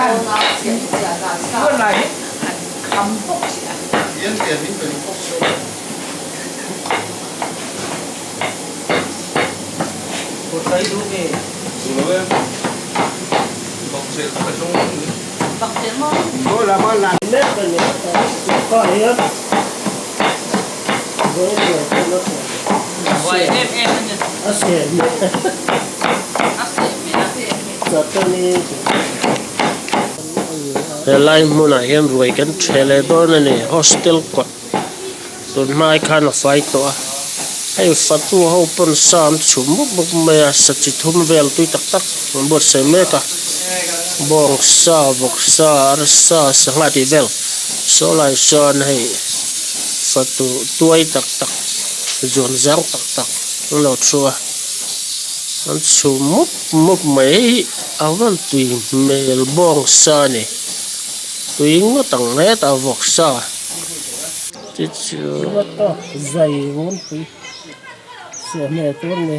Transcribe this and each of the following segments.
本来很复杂。原点名本复修。我睇到嘅。做咩？學食個鐘。學食麼？我諗下難咩嘅嘢，個嘢，我呢個睇到。喂，em nha. Lai muna hian ruai kan thele don ani hostel ko tun mai khan fai to ai fatu ho pon sam chum muk me sa chi thum vel tui tak tak bot se me ka bong sa bok sa ar sa sanga ti vel so lai son hei fatu tuai tak tak zon zang tak tak lo chua an chum muk mai awan tui mel bong sa ni tui ngo tang ne ta vok sa chi chu to zai won tui se me to ne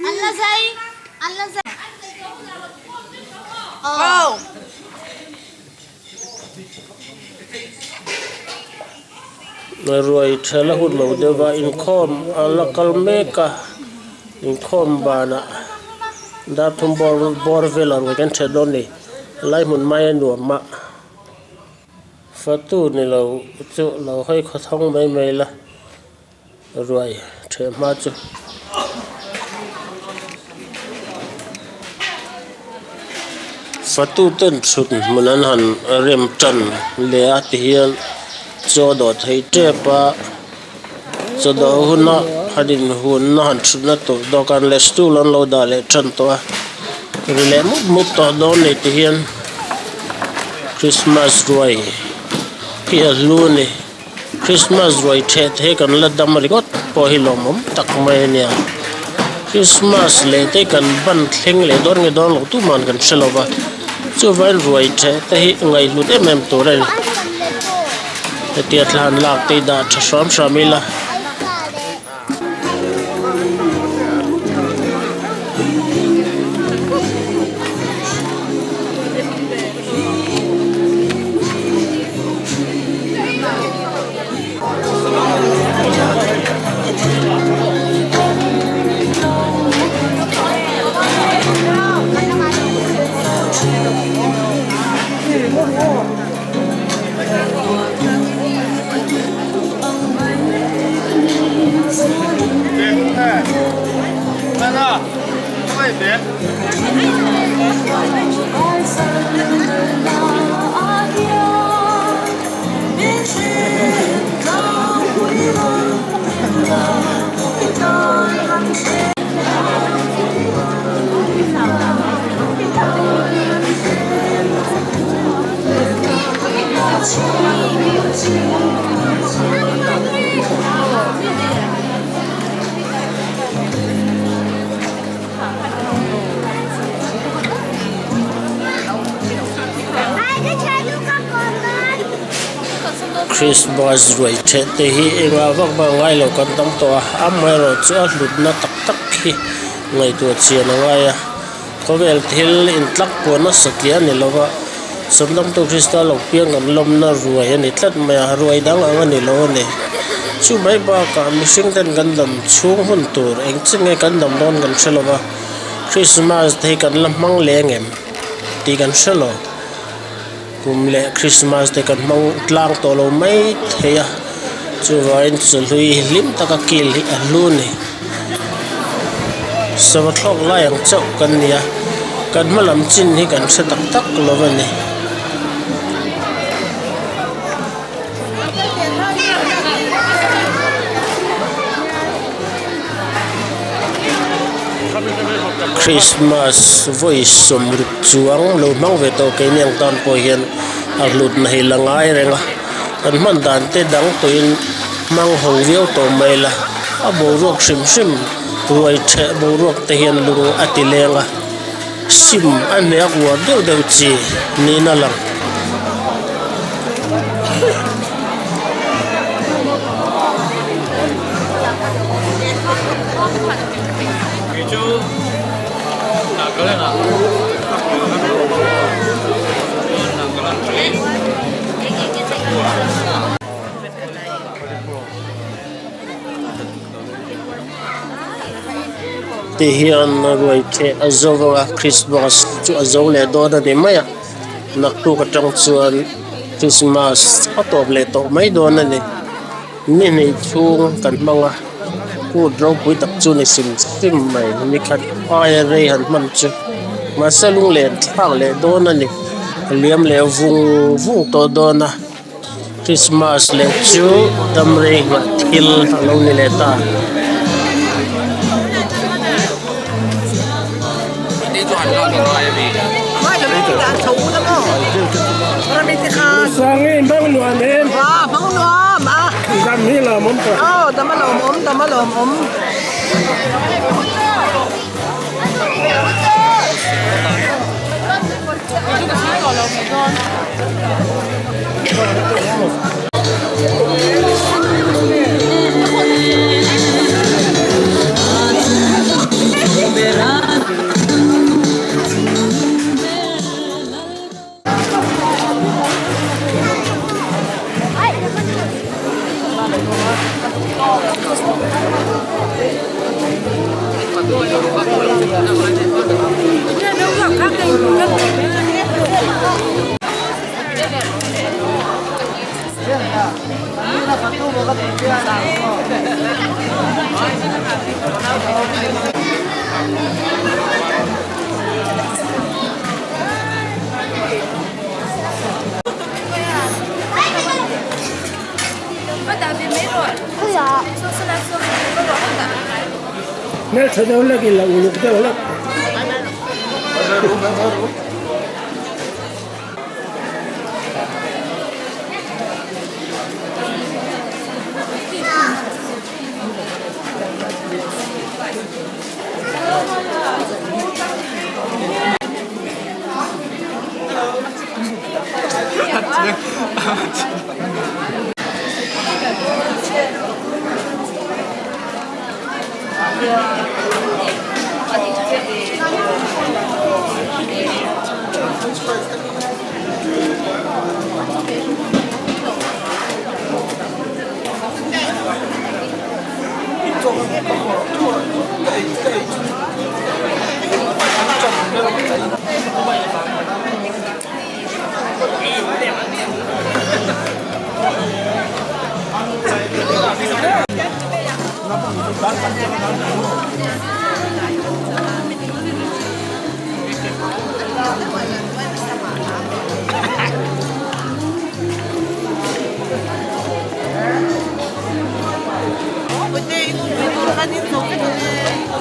Allah zai oh Ruai thela hun lo dewa in khom ala kalmeka in khom bana da thum bor velar we kan thedon ni lai mun mai nu ma fatu ni lo chu lo hoi kho thong mai la ruai the ma chu fatu ten chut munan han rem chan le at hian cho do thei te pa cho do huna hadin hun na han chuna to do kan le stool an lo da le chan to rile mu to do ne ti hian Christmas ruai kia lu ni Christmas ruai the kan la dam ri got po hi lo mom tak mai nia Christmas le te kan ban thleng le don nge don lo tu man kan selova chu van ruai the te hi ngai lu te mem to re tiệt lan lạc tây đã chấm shamila Krismas ruai the te hi enga vak ba ngai lo kan tam to amai ro cha hlut na tak tak hi ngai to chian ngai a khovel thil in tlak po na sakya ni lova somdam to krista lo piang am lom na ruai ani tlat ma ruai dang anga ni lo ne chu mai ba ka mishing ten kan dam chung hun tur eng chinge kan dam don kan chelova Christmas the kan lamang lengem ti kan chelo kum le Christmas te kan mang tlang to lo mai theya chu vain chu lui lim taka kil hi alu ni sawa thlok lai ang chau kan nia kan malam chin hi kan se tak tak lo vani Christmas voice somruk chuang lo mang ve to ke nyang tan po hian arlut na hi langai renga kan man dan te dang to in mang hong viau to mai la a bo rok sim sim ruai the bo rok te hian lung atilenga sim an ne akwa deu chi ni na lang Ṭheh hian ruai Ṭheh a zo a Krismas chu a zo le dawn ani mai a nak tu ka tang chuan Krismas a top le to mai dawn ani ni nei chung kan hmanga ku dro pui tak chu ni sim mai ni khat ai rei han man chu ma salung le thang le dawn ani liam le vung to dawn a Krismas le chu damre ma thil alo ni le ta Đi cho hành lo được rồi em đi. Mai cho mình đã xấu lắm không? Rồi mình sẽ khá. Sangin bang luan em Bang nó mà. dam ni la mom ta Tama lom om. Nel sa daw lagi la ulog daw la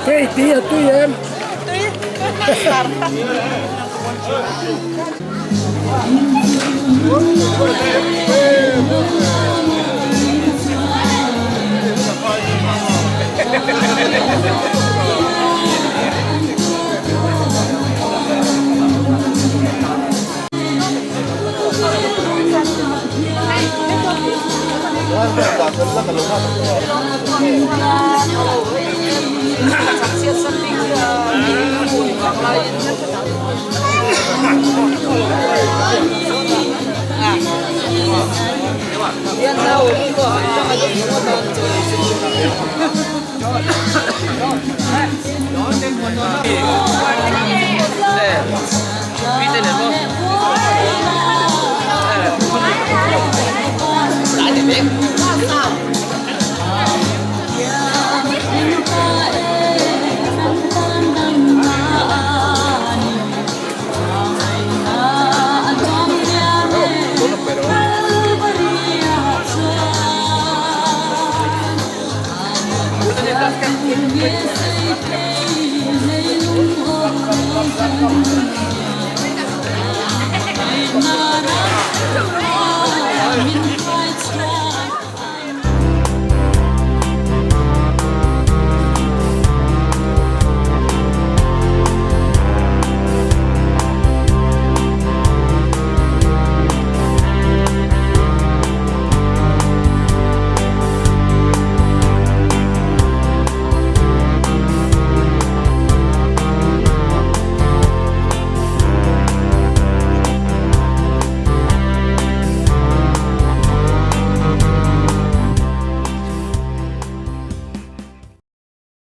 Hey, tia tu em. Pero